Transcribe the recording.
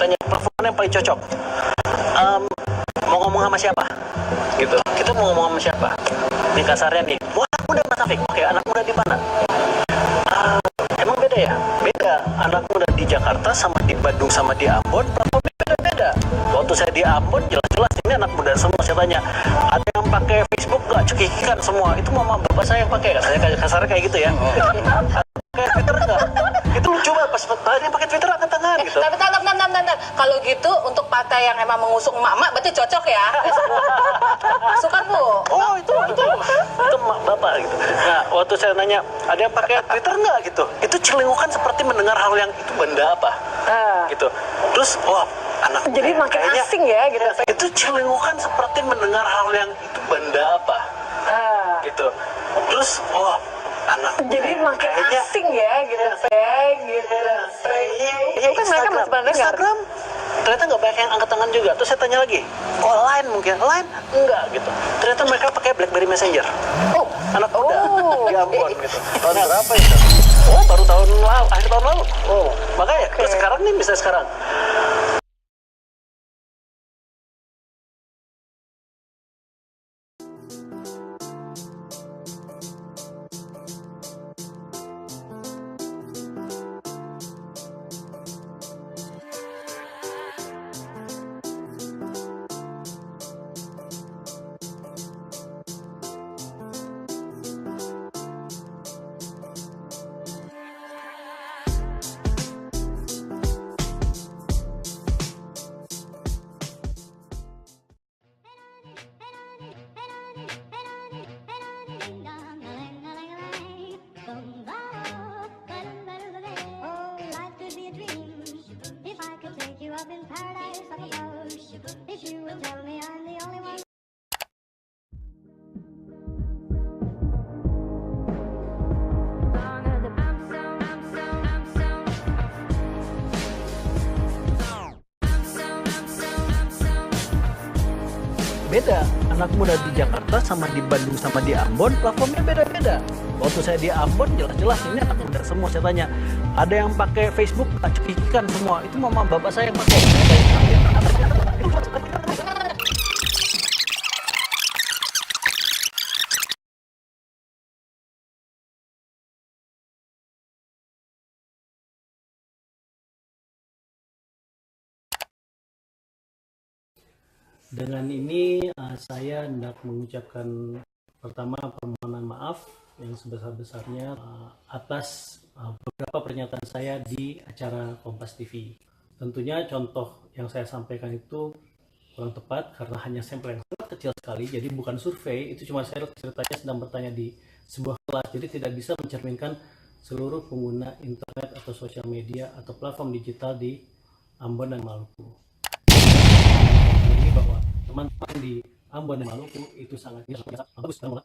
tanya platform yang paling cocok. Mau ngomong sama siapa? Gitu. Kita mau ngomong sama siapa? Ini kasarnya nih. Wah, anak muda Mas Taufik. Oke, anak muda di mana? Emang beda ya? Beda. Anak muda di Jakarta sama di Bandung sama di Ambon, platformnya beda-beda. Waktu saya di Ambon, jelas-jelas ini anak muda semua. Saya tanya, ada yang pakai Facebook nggak? Cekikikan semua. Itu mama bapak saya yang pakai. Kasarnya kayak gitu ya. Pakai Twitter nggak? Itu lucu banget. Pas tanya pakai Twitter angkat tangan gitu. Tapi kalau gitu untuk partai yang emang mengusung emak-emak berarti cocok ya. Suka Bu. Oh itu bapak gitu. Nah waktu saya nanya ada yang pakai Twitter nggak gitu, itu celengukan seperti mendengar hal yang itu benda apa gitu. Terus anak Jadi makin kayaknya, asing ya gitu. itu celengukan seperti mendengar hal yang itu benda apa gitu. Terus anak Jadi makin kayaknya, asing ya gitu. Iya, Kan mereka masih pada dengar. Instagram ternyata nggak banyak yang angkat tangan juga. Terus saya tanya lagi, Line mungkin? Line? Enggak gitu. Ternyata mereka pakai BlackBerry Messenger. Anak muda di Ambon gitu. Tahun berapa itu? Baru tahun lalu, akhir tahun lalu. Makanya terus sekarang nih, bisa sekarang. Beda, anak muda di Jakarta sama di Bandung sama di Ambon, platformnya beda-beda. Waktu saya di Ambon, jelas-jelas ini anak muda semua. Saya tanya, ada yang pakai Facebook nggak? Cekikikan semua. Itu mama bapak saya yang pakai. Dengan ini saya hendak mengucapkan pertama permohonan maaf yang sebesar-besarnya atas beberapa pernyataan saya di acara Kompas TV. Tentunya contoh yang saya sampaikan itu kurang tepat karena hanya sampel yang sangat kecil sekali, jadi bukan survei, itu cuma saya ceritanya sedang bertanya di sebuah kelas, jadi tidak bisa mencerminkan seluruh pengguna internet atau sosial media atau platform digital di Ambon dan Maluku. Bahwa teman-teman di Ambon dan Maluku itu sangat bagus dalam